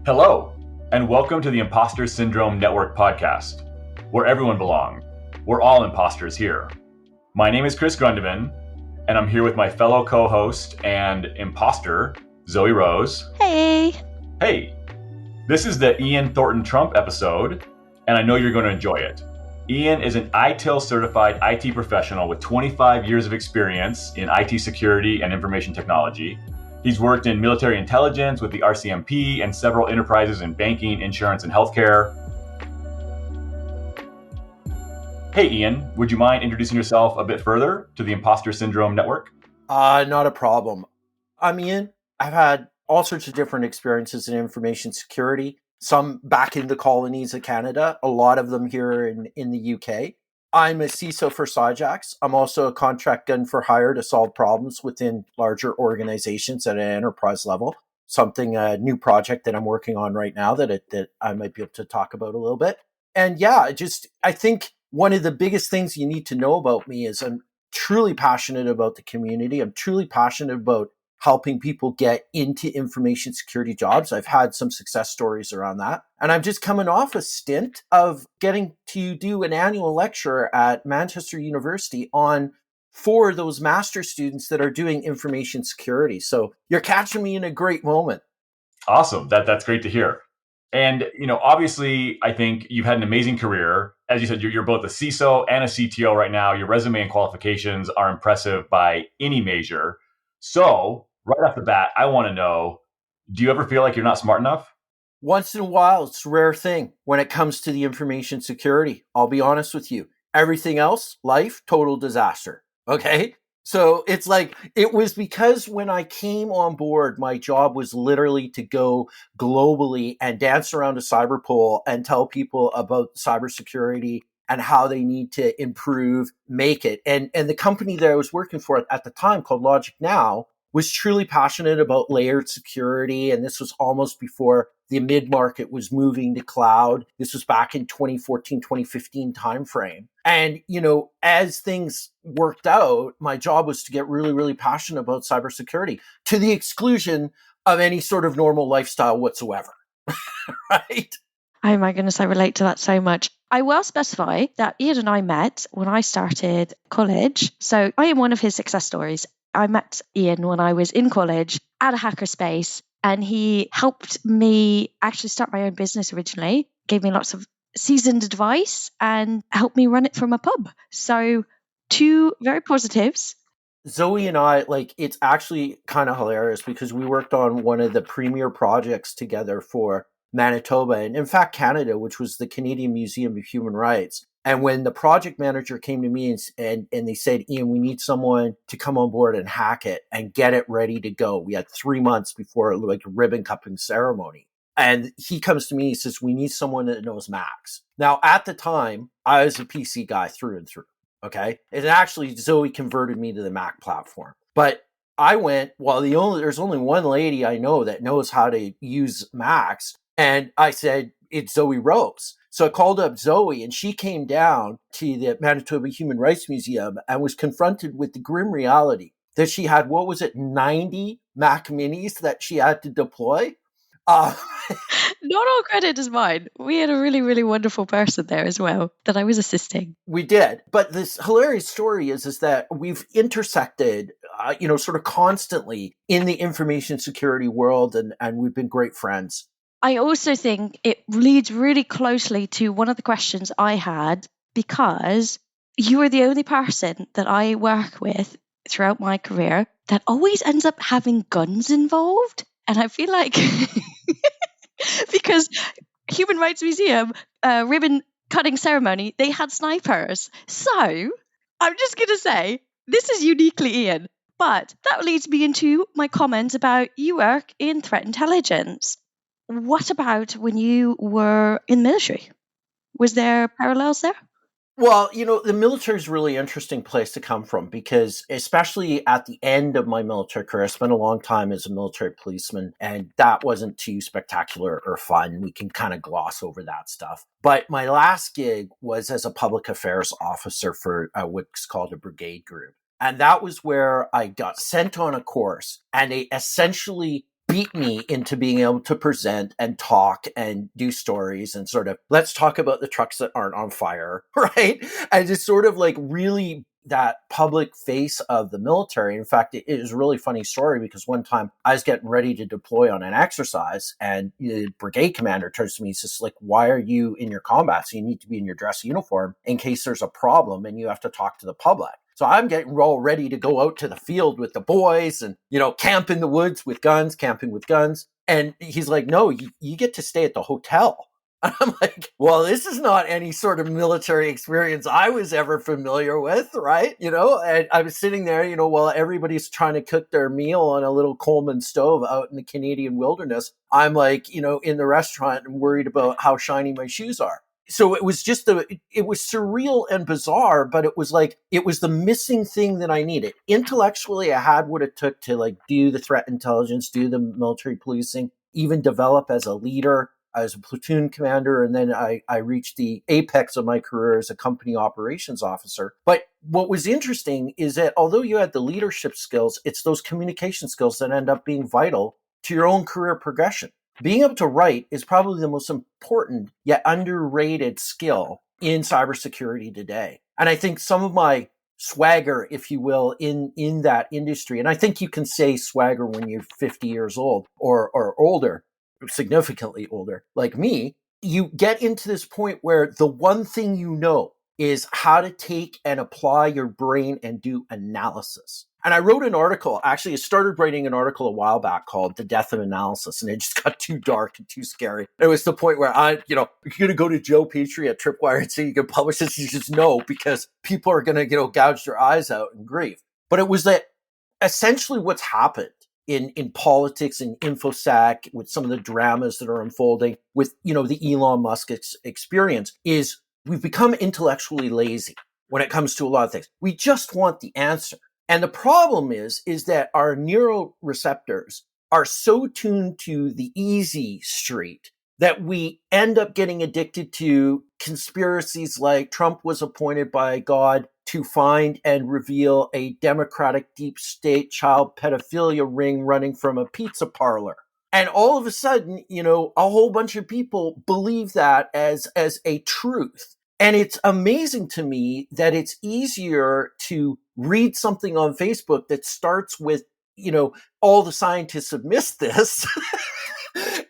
Hello, and welcome to the Imposter Syndrome Network podcast, where everyone belongs. We're all imposters here. My name is Chris Grundeman, and I'm here with my fellow co-host and imposter, Zoe Rose. Hey. Hey, this is the Ian Thornton-Trump episode, and I know you're going to enjoy it. Ian is an ITIL certified IT professional with 25 years of experience in IT security and information technology. He's worked in military intelligence with the RCMP and several enterprises in banking, insurance, and healthcare. Hey, Ian, would you mind introducing yourself a bit further to the Imposter Syndrome Network? Not a problem. I'm Ian. I've had all sorts of different experiences in information security, some back in the colonies of Canada, a lot of them here in the UK. I'm a CISO for Cyjax. I'm also a contract gun for hire to solve problems within larger organizations at an enterprise level. A new project that I'm working on right now that I might be able to talk about a little bit. And yeah, I think one of the biggest things you need to know about me is I'm truly passionate about the community. I'm truly passionate about helping people get into information security jobs. I've had some success stories around that. And I'm just coming off a stint of getting to do an annual lecture at Manchester University for those master students that are doing information security. So you're catching me in a great moment. Awesome. That's great to hear. And, obviously, I think you've had an amazing career. As you said, you're both a CISO and a CTO right now. Your resume and qualifications are impressive by any measure. So right off the bat, I want to know, do you ever feel like you're not smart enough? Once in a while, it's a rare thing when it comes to the information security. I'll be honest with you. Everything else, life, total disaster. Okay? So it's like, it was because when I came on board, my job was literally to go globally and dance around a cyber pole and tell people about cybersecurity and how they need to improve, make it. And the company that I was working for at the time, called Logic Now, was truly passionate about layered security. And this was almost before the mid-market was moving to cloud. This was back in 2014, 2015 timeframe. And, as things worked out, my job was to get really, really passionate about cybersecurity to the exclusion of any sort of normal lifestyle whatsoever. Right? Oh my goodness, I relate to that so much. I will specify that Ian and I met when I started college. So I am one of his success stories. I met Ian when I was in college at a hackerspace, and he helped me actually start my own business originally, gave me lots of seasoned advice and helped me run it from a pub. So two very positives. Zoe and I, it's actually kind of hilarious because we worked on one of the premier projects together for Manitoba and in fact Canada, which was the Canadian Museum of Human Rights. And when the project manager came to me and they said, Ian, we need someone to come on board and hack it and get it ready to go. We had 3 months before a ribbon cupping ceremony. And he comes to me, he says, we need someone that knows Macs. Now, at the time, I was a PC guy through and through. Okay. And actually, Zoe converted me to the Mac platform. But I went, there's only one lady I know that knows how to use Macs. And I said, it's Zoe Rose. So I called up Zoe and she came down to the Manitoba Human Rights Museum and was confronted with the grim reality that she had, 90 Mac Minis that she had to deploy? Not all credit is mine. We had a really, really wonderful person there as well that I was assisting. We did. But this hilarious story is that we've intersected, sort of constantly in the information security world and we've been great friends. I also think it leads really closely to one of the questions I had, because you are the only person that I work with throughout my career that always ends up having guns involved. And I feel like because Human Rights Museum ribbon cutting ceremony, they had snipers. So I'm just going to say this is uniquely Ian. But that leads me into my comment about you work in threat intelligence. What about when you were in the military? Was there parallels there? Well, the military is a really interesting place to come from because especially at the end of my military career, I spent a long time as a military policeman and that wasn't too spectacular or fun. We can kind of gloss over that stuff. But my last gig was as a public affairs officer for what's called a brigade group. And that was where I got sent on a course and they essentially beat me into being able to present and talk and do stories and sort of, let's talk about the trucks that aren't on fire, right? And just sort of like really that public face of the military. In fact, it is a really funny story because one time I was getting ready to deploy on an exercise and the brigade commander turns to me and says, like, why are you in your combat? So you need to be in your dress uniform in case there's a problem and you have to talk to the public. So I'm getting all ready to go out to the field with the boys and, camp in the woods with guns, camping with guns. And he's like, no, you get to stay at the hotel. And I'm like, well, this is not any sort of military experience I was ever familiar with, right? And I was sitting there, while everybody's trying to cook their meal on a little Coleman stove out in the Canadian wilderness. I'm like, in the restaurant and worried about how shiny my shoes are. So it was just it was surreal and bizarre, but it was the missing thing that I needed. Intellectually, I had what it took to like do the threat intelligence, do the military policing, even develop as a leader. I was a platoon commander, and then I reached the apex of my career as a company operations officer. But what was interesting is that although you had the leadership skills, it's those communication skills that end up being vital to your own career progression. Being able to write is probably the most important yet underrated skill in cybersecurity today. And I think some of my swagger, if you will, in that industry, and I think you can say swagger when you're 50 years old or older, significantly older, like me, you get into this point where the one thing you know is how to take and apply your brain and do analysis. And I wrote an article, actually I started writing an article a while back called The Death of Analysis, and it just got too dark and too scary. It was the point where you're going to go to Joe Petrie at Tripwire and say you can publish this. You just know because people are going to, gouge their eyes out and grieve. But it was that essentially what's happened in politics and InfoSec with some of the dramas that are unfolding with, the Elon Musk experience is we've become intellectually lazy when it comes to a lot of things. We just want the answer. And the problem is that our neuroreceptors are so tuned to the easy street that we end up getting addicted to conspiracies like Trump was appointed by God to find and reveal a Democratic deep state child pedophilia ring running from a pizza parlor. And all of a sudden, a whole bunch of people believe that as a truth. And it's amazing to me that it's easier to read something on Facebook that starts with, all the scientists have missed this.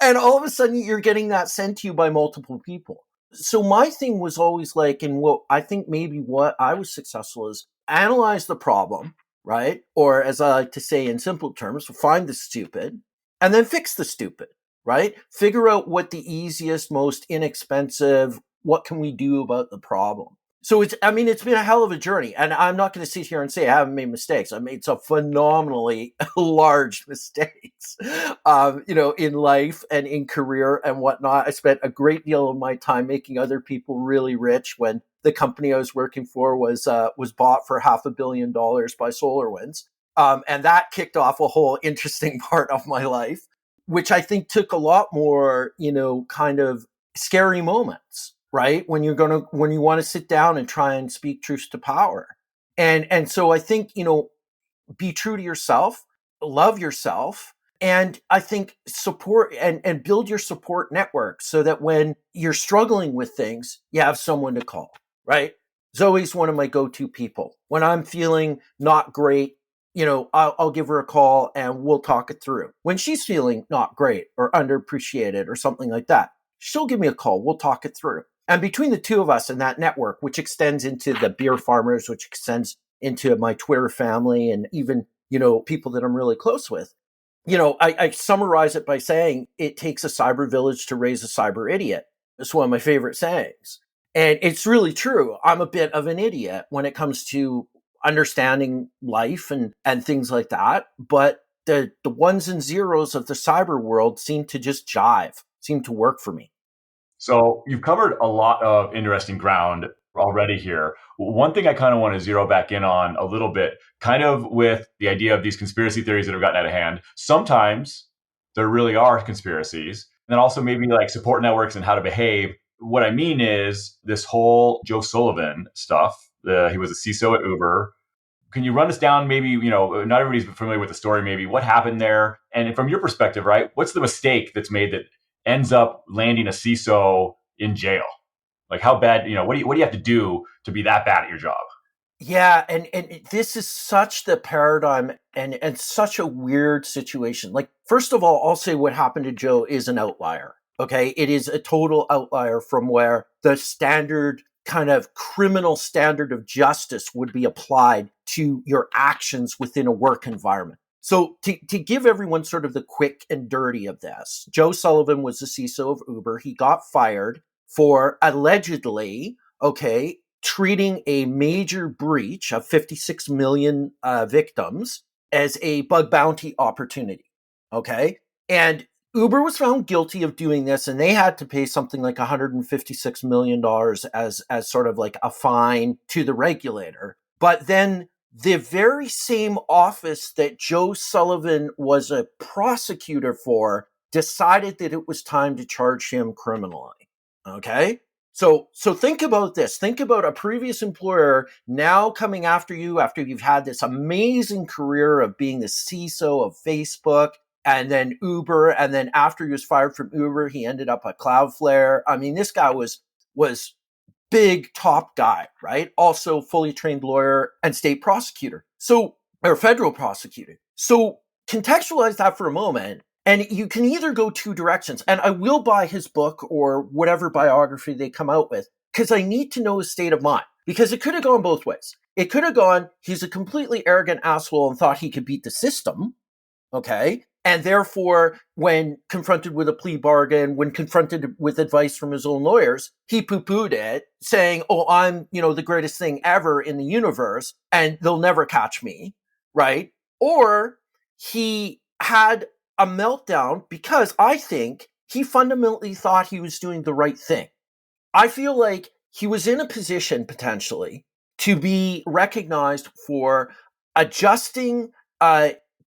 And all of a sudden you're getting that sent to you by multiple people. So my thing was always like, and what I think maybe what I was successful is analyze the problem, right? Or as I like to say in simple terms, find the stupid and then fix the stupid, right? Figure out what the easiest, most inexpensive, what can we do about the problem? So it's been a hell of a journey, and I'm not going to sit here and say I haven't made mistakes. I made some phenomenally large mistakes, in life and in career and whatnot. I spent a great deal of my time making other people really rich when the company I was working for was bought for $500 million by SolarWinds. And that kicked off a whole interesting part of my life, which I think took a lot more, kind of scary moments, right? When you want to sit down and try and speak truth to power. And so I think, be true to yourself, love yourself. And I think support and build your support network so that when you're struggling with things, you have someone to call, right? Zoe's one of my go-to people. When I'm feeling not great, I'll give her a call and we'll talk it through. When she's feeling not great or underappreciated or something like that, she'll give me a call. We'll talk it through. And between the two of us and that network, which extends into the beer farmers, which extends into my Twitter family and even, people that I'm really close with, I summarize it by saying it takes a cyber village to raise a cyber idiot. It's one of my favorite sayings. And it's really true. I'm a bit of an idiot when it comes to understanding life and things like that. But the ones and zeros of the cyber world seem to just jive, seem to work for me. So you've covered a lot of interesting ground already here. One thing I kind of want to zero back in on a little bit, kind of with the idea of these conspiracy theories that have gotten out of hand. Sometimes there really are conspiracies. And then also maybe like support networks and how to behave. What I mean is this whole Joe Sullivan stuff. He was a CISO at Uber. Can you run us down maybe, not everybody's familiar with the story, maybe what happened there? And from your perspective, right, what's the mistake that's made that ends up landing a CISO in jail? Like how bad, what do you have to do to be that bad at your job? Yeah, and this is such the paradigm and such a weird situation. Like, first of all, I'll say what happened to Joe is an outlier. Okay, it is a total outlier from where the standard kind of criminal standard of justice would be applied to your actions within a work environment. So to give everyone sort of the quick and dirty of this, Joe Sullivan was the CISO of Uber. He got fired for allegedly, treating a major breach of 56 million victims as a bug bounty opportunity. Okay. And Uber was found guilty of doing this, and they had to pay something like $156 million as sort of like a fine to the regulator. But then the very same office that Joe Sullivan was a prosecutor for decided that it was time to charge him criminally. Okay. So think about this. Think about a previous employer now coming after you after you've had this amazing career of being the CISO of Facebook and then Uber. And then after he was fired from Uber, he ended up at Cloudflare. I mean, this guy was big top guy, right? Also fully trained lawyer and state prosecutor. Or federal prosecutor. So contextualize that for a moment. And you can either go two directions, and I will buy his book or whatever biography they come out with, because I need to know his state of mind, because it could have gone both ways. It could have gone, he's a completely arrogant asshole and thought he could beat the system. Okay. And therefore, when confronted with a plea bargain, when confronted with advice from his own lawyers, he poo-pooed it, saying, oh, I'm, the greatest thing ever in the universe, and they'll never catch me. Right. Or he had a meltdown because I think he fundamentally thought he was doing the right thing. I feel like he was in a position potentially to be recognized for adjusting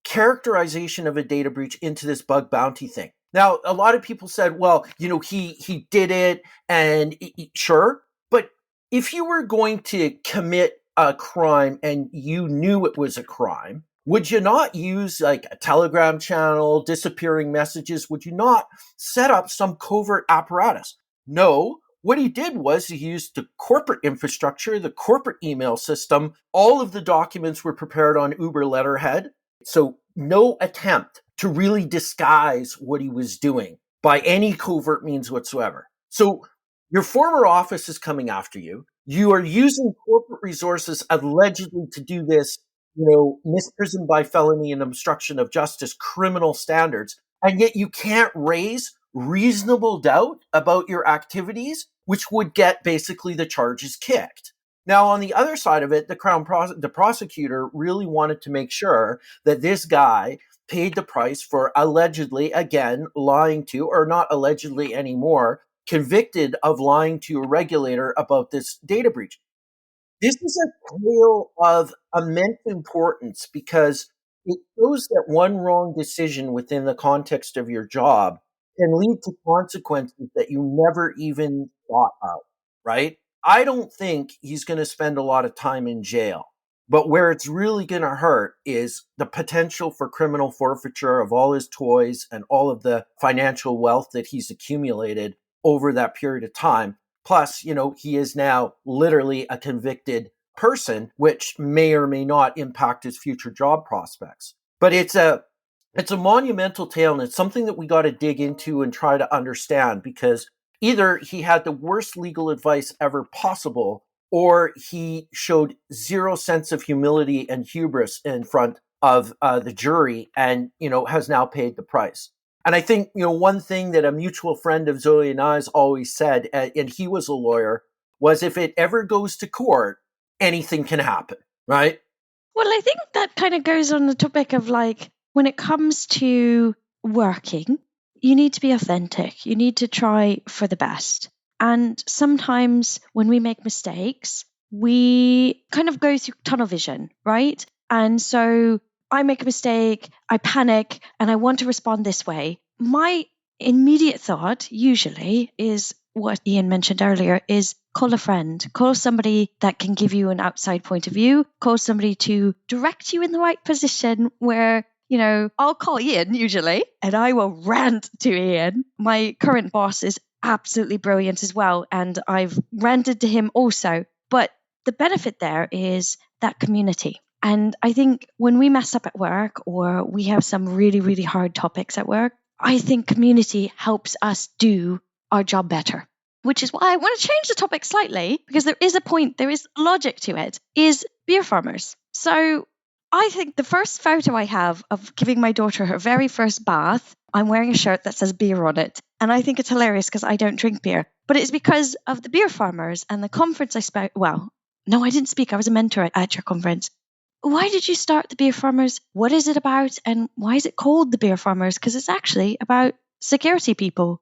characterization of a data breach into this bug bounty thing. Now, a lot of people said, well, he did it, and sure, but if you were going to commit a crime and you knew it was a crime, would you not use like a Telegram channel, disappearing messages? Would you not set up some covert apparatus? No. What he did was he used the corporate infrastructure, the corporate email system. All of the documents were prepared on Uber letterhead. So no attempt to really disguise what he was doing by any covert means whatsoever. So your former office is coming after you. You are using corporate resources allegedly to do this, misprison by felony and obstruction of justice criminal standards, and yet you can't raise reasonable doubt about your activities, which would get basically the charges kicked. Now, on the other side of it, the prosecutor really wanted to make sure that this guy paid the price for allegedly, again, lying to, or not allegedly anymore, convicted of lying to a regulator about this data breach. This is a tale of immense importance because it shows that one wrong decision within the context of your job can lead to consequences that you never even thought of, right? I don't think he's going to spend a lot of time in jail, but where it's really going to hurt is the potential for criminal forfeiture of all his toys and all of the financial wealth that he's accumulated over that period of time. Plus, he is now literally a convicted person, which may or may not impact his future job prospects. But it's a monumental tale, and it's something that we got to dig into and try to understand, because either he had the worst legal advice ever possible, or he showed zero sense of humility and hubris in front of the jury and, has now paid the price. And I think, one thing that a mutual friend of Zoe and I's always said, and he was a lawyer, was if it ever goes to court, anything can happen, right? Well, I think that kind of goes on the topic of when it comes to working, you need to be authentic. You need to try for the best. And sometimes when we make mistakes, we kind of go through tunnel vision, right? And so I make a mistake, I panic, and I want to respond this way. My immediate thought usually is, what Ian mentioned earlier is call a friend, call somebody that can give you an outside point of view, call somebody to direct you in the right position where, I'll call Ian usually and I will rant to Ian. My current boss is absolutely brilliant as well, and I've ranted to him also. But the benefit there is that community. And I think when we mess up at work or we have some really, really hard topics at work, I think community helps us do our job better. Which is why I want to change the topic slightly, because there is a point, there is logic to it, is beer farmers. So I think the first photo I have of giving my daughter her very first bath, I'm wearing a shirt that says beer on it. And I think it's hilarious because I don't drink beer. But it's because of the beer farmers and the conference I spoke. Well, no, I didn't speak. I was a mentor at your conference. Why did you start the beer farmers? What is it about? And why is it called the beer farmers? Because it's actually about security people.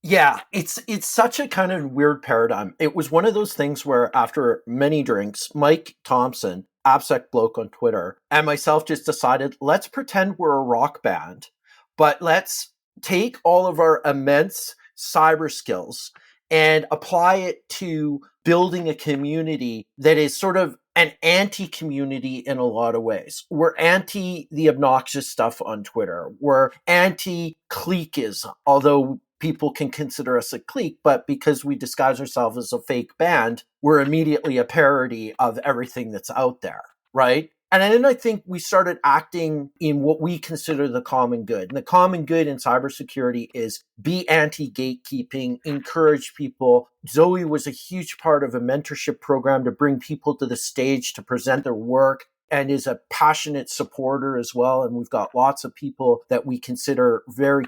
Yeah, it's such a kind of weird paradigm. It was one of those things where after many drinks, Mike Thompson, AppSec bloke on Twitter, and myself just decided, let's pretend we're a rock band, but let's take all of our immense cyber skills and apply it to building a community that is sort of an anti-community in a lot of ways. We're anti the obnoxious stuff on Twitter. We're anti-cliquism, although people can consider us a clique, but because we disguise ourselves as a fake band, we're immediately a parody of everything that's out there, right? And then I think we started acting in what we consider the common good. And the common good in cybersecurity is be anti-gatekeeping, encourage people. Zoe was a huge part of a mentorship program to bring people to the stage to present their work, and is a passionate supporter as well. And we've got lots of people that we consider very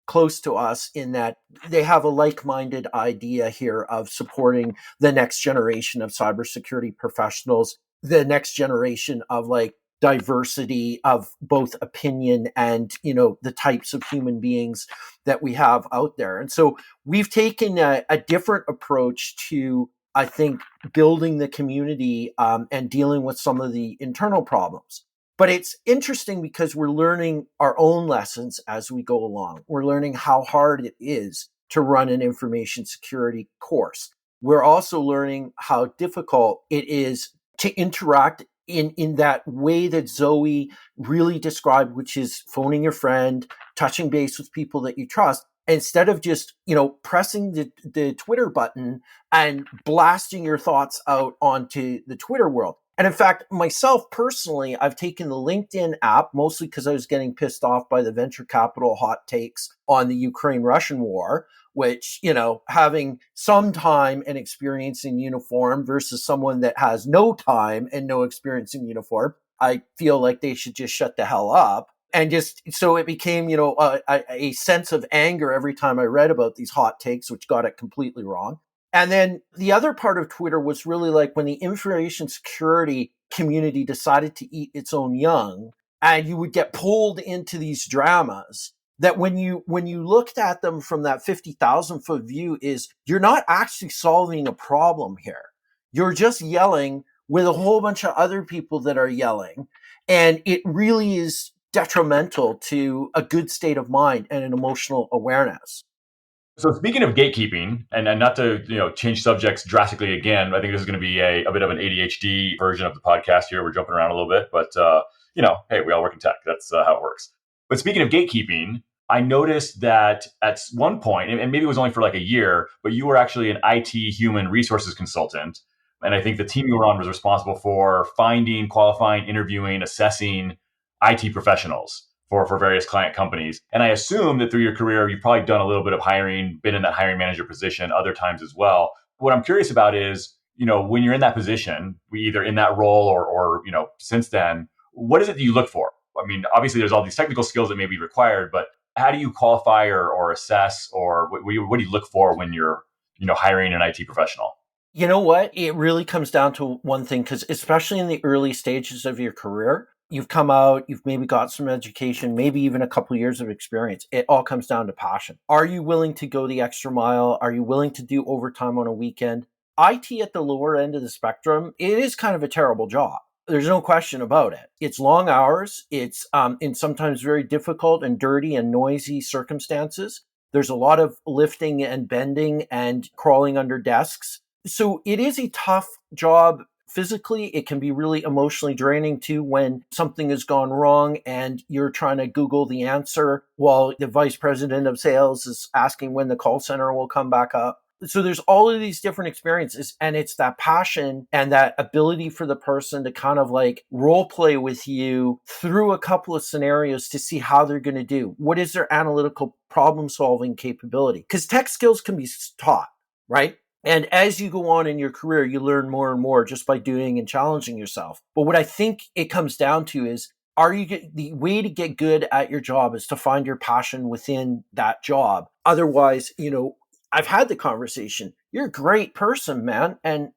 close to us in that they have a like-minded idea here of supporting the next generation of cybersecurity professionals, the next generation of diversity of both opinion and, the types of human beings that we have out there. And so we've taken a different approach to, I think, building the community and dealing with some of the internal problems. But it's interesting because we're learning our own lessons as we go along. We're learning how hard it is to run an information security course. We're also learning how difficult it is to interact in that way that Zoe really described, which is phoning your friend, touching base with people that you trust, instead of just, pressing the Twitter button and blasting your thoughts out onto the Twitter world. And in fact, myself personally, I've taken the LinkedIn app, mostly because I was getting pissed off by the venture capital hot takes on the Ukraine-Russian war, which, having some time and experience in uniform versus someone that has no time and no experience in uniform, I feel like they should just shut the hell up. And just so it became, a sense of anger every time I read about these hot takes, which got it completely wrong. And then the other part of Twitter was really like when the information security community decided to eat its own young, and you would get pulled into these dramas that when you looked at them from that 50,000 foot view is you're not actually solving a problem here. You're just yelling with a whole bunch of other people that are yelling. And it really is detrimental to a good state of mind and an emotional awareness. So speaking of gatekeeping, and not to change subjects drastically again, I think this is going to be a bit of an ADHD version of the podcast here. We're jumping around a little bit, but hey, we all work in tech. That's how it works. But speaking of gatekeeping, I noticed that at one point, and maybe it was only for like a year, but you were actually an IT human resources consultant. And I think the team you were on was responsible for finding, qualifying, interviewing, assessing IT professionals for various client companies. And I assume that through your career, you've probably done a little bit of hiring, been in that hiring manager position other times as well. What I'm curious about is, when you're in that position, either in that role or since then, what is it that you look for? I mean, obviously there's all these technical skills that may be required, but how do you qualify or assess, or what do you look for when you're, hiring an IT professional? You know what? It really comes down to one thing, because especially in the early stages of your career, you've come out, you've maybe got some education, maybe even a couple of years of experience. It all comes down to passion. Are you willing to go the extra mile? Are you willing to do overtime on a weekend? IT at the lower end of the spectrum, it is kind of a terrible job. There's no question about it. It's long hours. It's in sometimes very difficult and dirty and noisy circumstances. There's a lot of lifting and bending and crawling under desks. So it is a tough job physically. It can be really emotionally draining too when something has gone wrong and you're trying to Google the answer while the vice president of sales is asking when the call center will come back up. So there's all of these different experiences, and it's that passion and that ability for the person to kind of like role play with you through a couple of scenarios to see how they're going to do. What is their analytical problem solving capability? Because tech skills can be taught, right? And as you go on in your career, you learn more and more just by doing and challenging yourself. But what I think it comes down to is, the way to get good at your job is to find your passion within that job. Otherwise, I've had the conversation. You're a great person, man. And,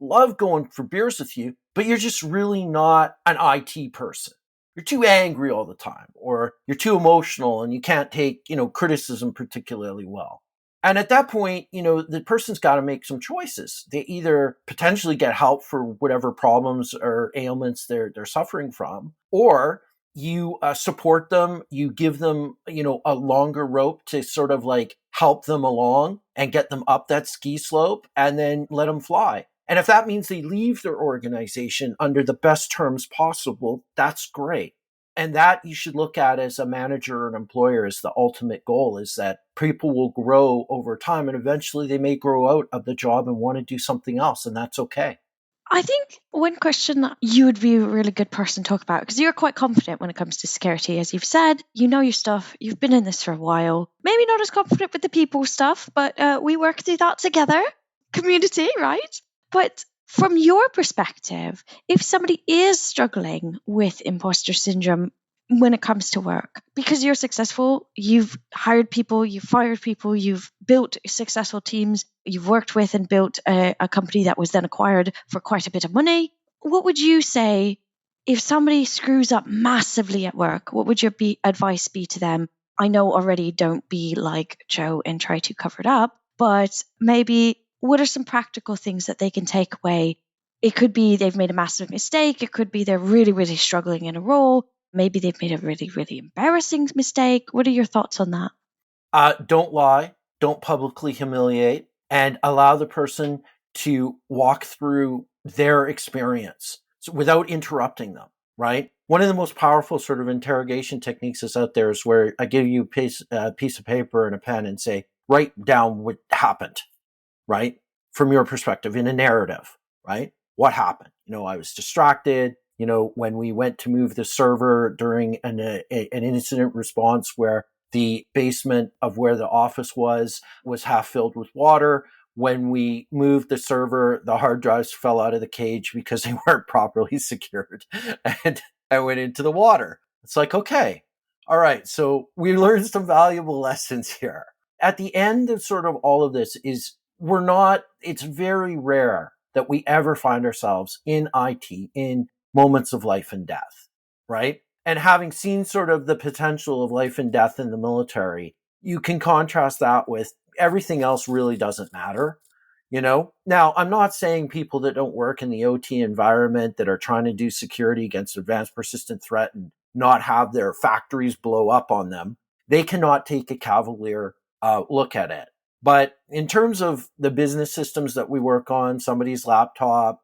love going for beers with you, but you're just really not an IT person. You're too angry all the time, or you're too emotional and you can't take, criticism particularly well. And at that point, the person's got to make some choices. They either potentially get help for whatever problems or ailments they're suffering from, or you support them, you give them, a longer rope to sort of like help them along and get them up that ski slope and then let them fly. And if that means they leave their organization under the best terms possible, that's great. And that you should look at as a manager or an employer as the ultimate goal, is that people will grow over time and eventually they may grow out of the job and want to do something else. And that's okay. I think one question that you would be a really good person to talk about, because you're quite confident when it comes to security, as you've said, you know your stuff, you've been in this for a while, maybe not as confident with the people stuff, but we work through that together, community, right? But from your perspective, if somebody is struggling with imposter syndrome when it comes to work, because you're successful, you've hired people, you've fired people, you've built successful teams, you've worked with and built a company that was then acquired for quite a bit of money, what would you say if somebody screws up massively at work? What would your advice be to them? I know already, don't be like Joe and try to cover it up, but maybe what are some practical things that they can take away? It could be they've made a massive mistake. It could be they're really, really struggling in a role. Maybe they've made a really, really embarrassing mistake. What are your thoughts on that? Don't lie. Don't publicly humiliate, and allow the person to walk through their experience without interrupting them, right? One of the most powerful sort of interrogation techniques is out there is where I give you a piece of paper and a pen and say, write down what happened, right? From your perspective in a narrative, right? What happened? I was distracted. When we went to move the server during an incident response where the basement of where the office was half filled with water. When we moved the server, the hard drives fell out of the cage because they weren't properly secured and I went into the water. It's like, okay, all right. So we learned some valuable lessons here. At the end of sort of all of this is it's very rare that we ever find ourselves in IT in moments of life and death, right? And having seen sort of the potential of life and death in the military, you can contrast that with everything else really doesn't matter, Now, I'm not saying people that don't work in the OT environment that are trying to do security against advanced persistent threat and not have their factories blow up on them, they cannot take a cavalier look at it. But in terms of the business systems that we work on, somebody's laptop,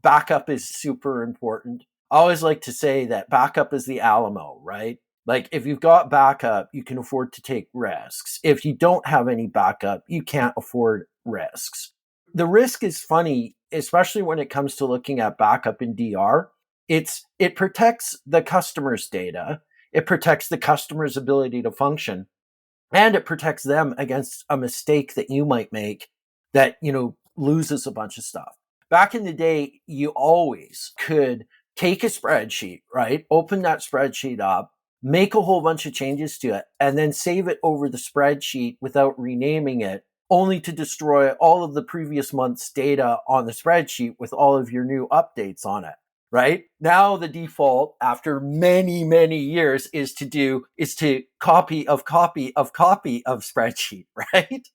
backup is super important. I always like to say that backup is the Alamo, right? Like if you've got backup, you can afford to take risks. If you don't have any backup, you can't afford risks. The risk is funny, especially when it comes to looking at backup in DR. It protects the customer's data. It protects the customer's ability to function. And it protects them against a mistake that you might make that, loses a bunch of stuff. Back in the day, you always could take a spreadsheet, right? Open that spreadsheet up, make a whole bunch of changes to it, and then save it over the spreadsheet without renaming it, only to destroy all of the previous month's data on the spreadsheet with all of your new updates on it, right? Now the default after many, many years is to copy of spreadsheet, right?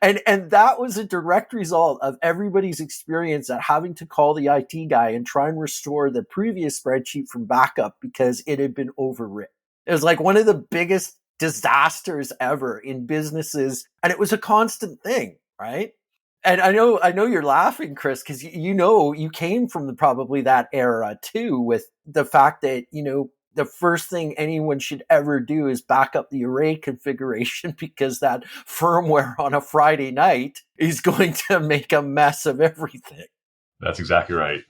And that was a direct result of everybody's experience at having to call the IT guy and try and restore the previous spreadsheet from backup because it had been overwritten. It was like one of the biggest disasters ever in businesses. And it was a constant thing, right? And I know you're laughing, Chris, because you came from probably that era too, with the fact that, the first thing anyone should ever do is back up the array configuration because that firmware on a Friday night is going to make a mess of everything. That's exactly right.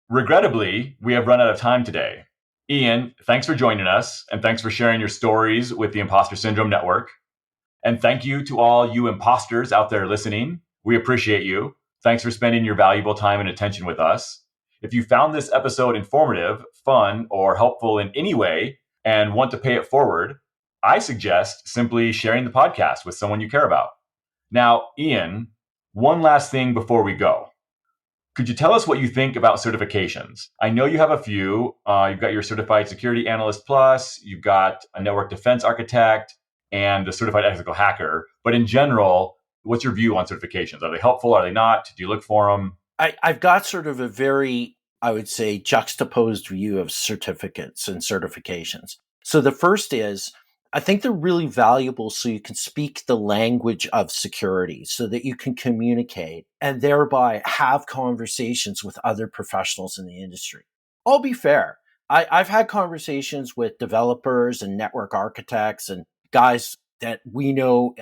Regrettably, we have run out of time today. Ian, thanks for joining us, and thanks for sharing your stories with the Imposter Syndrome Network. And thank you to all you imposters out there listening. We appreciate you. Thanks for spending your valuable time and attention with us. If you found this episode informative, fun, or helpful in any way and want to pay it forward, I suggest simply sharing the podcast with someone you care about. Now, Ian, one last thing before we go. Could you tell us what you think about certifications? I know you have a few. You've got your Certified Security Analyst Plus, you've got a Network Defense Architect, and the Certified Ethical Hacker. But in general, what's your view on certifications? Are they helpful? Are they not? Do you look for them? I've got sort of a very, I would say, juxtaposed view of certificates and certifications. So the first is, I think they're really valuable so you can speak the language of security, so that you can communicate and thereby have conversations with other professionals in the industry. I'll be fair. I've had conversations with developers and network architects and guys that we know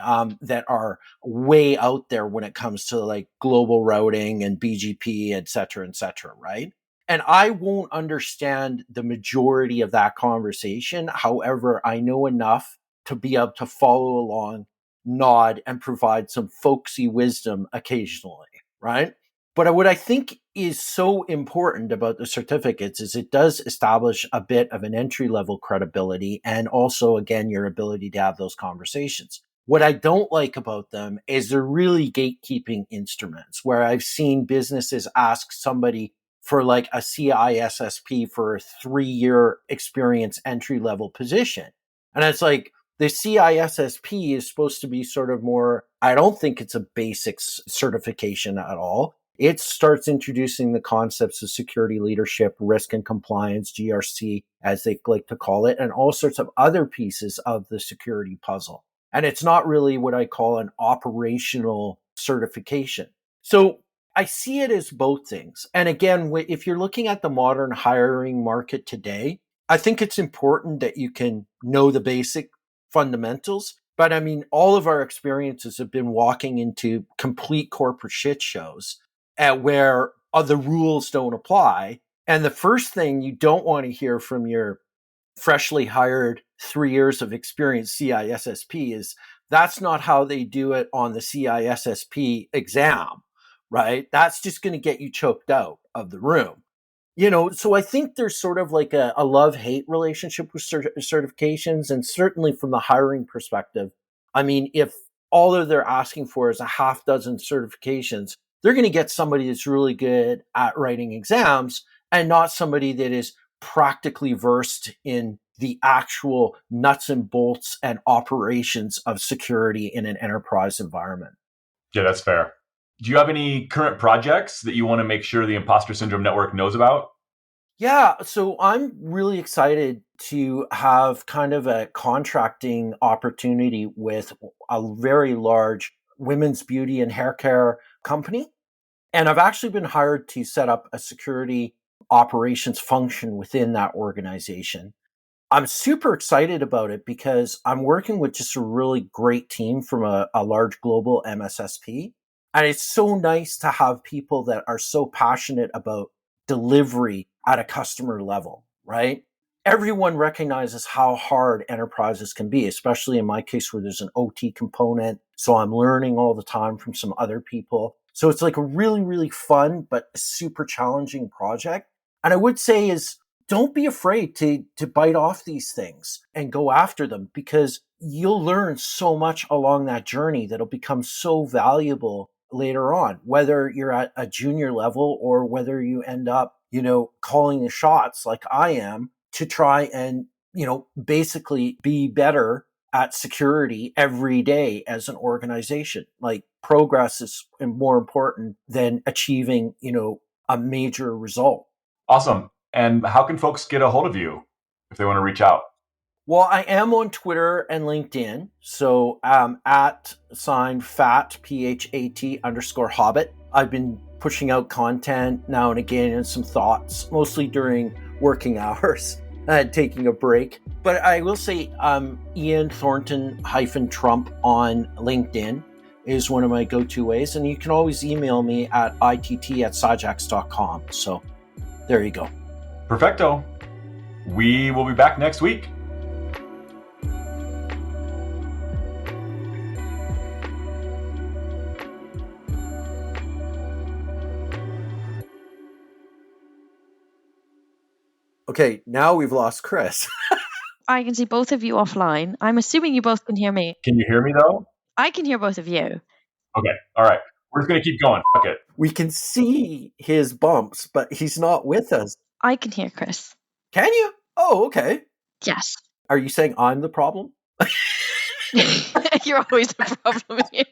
that are way out there when it comes to like global routing and BGP, et cetera, right? And I won't understand the majority of that conversation. However, I know enough to be able to follow along, nod, and provide some folksy wisdom occasionally, right? But what I think is so important about the certificates is it does establish a bit of an entry-level credibility and also, again, your ability to have those conversations. What I don't like about them is they're really gatekeeping instruments where I've seen businesses ask somebody for like a CISSP for a 3-year experience entry-level position. And it's like, the CISSP is supposed to be sort of more, I don't think it's a basics certification at all. It starts introducing the concepts of security leadership, risk and compliance, GRC, as they like to call it, and all sorts of other pieces of the security puzzle. And it's not really what I call an operational certification. So I see it as both things. And again, if you're looking at the modern hiring market today, I think it's important that you can know the basic fundamentals. But I mean, all of our experiences have been walking into complete corporate shit shows where the rules don't apply. And the first thing you don't want to hear from your freshly hired 3 years of experience CISSP is that's not how they do it on the CISSP exam, right? That's just going to get you choked out of the room. So I think there's sort of like a love-hate relationship with certifications. And certainly from the hiring perspective, I mean, if all that they're asking for is a half dozen certifications, they're going to get somebody that's really good at writing exams and not somebody that is practically versed in the actual nuts and bolts and operations of security in an enterprise environment. Yeah, that's fair. Do you have any current projects that you want to make sure the Imposter Syndrome Network knows about? Yeah, so I'm really excited to have kind of a contracting opportunity with a very large women's beauty and hair care company. And I've actually been hired to set up a security operations function within that organization. I'm super excited about it because I'm working with just a really great team from a large global MSSP. And it's so nice to have people that are so passionate about delivery at a customer level, right? Everyone recognizes how hard enterprises can be, especially in my case where there's an OT component. So I'm learning all the time from some other people. So it's like a really, really fun, but super challenging project. And I would say is don't be afraid to bite off these things and go after them because you'll learn so much along that journey that'll become so valuable later on, whether you're at a junior level or whether you end up, calling the shots like I am to try and, basically be better at security every day as an organization. Like progress is more important than achieving, a major result. Awesome. And how can folks get a hold of you if they want to reach out? Well, I am on Twitter and LinkedIn. So at @fat, PHAT_Hobbit. I've been pushing out content now and again and some thoughts, mostly during working hours, taking a break. But I will say Ian Thornton-Trump on LinkedIn is one of my go-to ways. And you can always email me at itt@syjax.com. So there you go. Perfecto. We will be back next week. Okay, now we've lost Chris. I can see both of you offline. I'm assuming you both can hear me. Can you hear me though? I can hear both of you. Okay. All right. We're just going to keep going. Fuck it. We can see his bumps, but he's not with us. I can hear Chris. Can you? Oh, okay. Yes. Are you saying I'm the problem? You're always the problem here.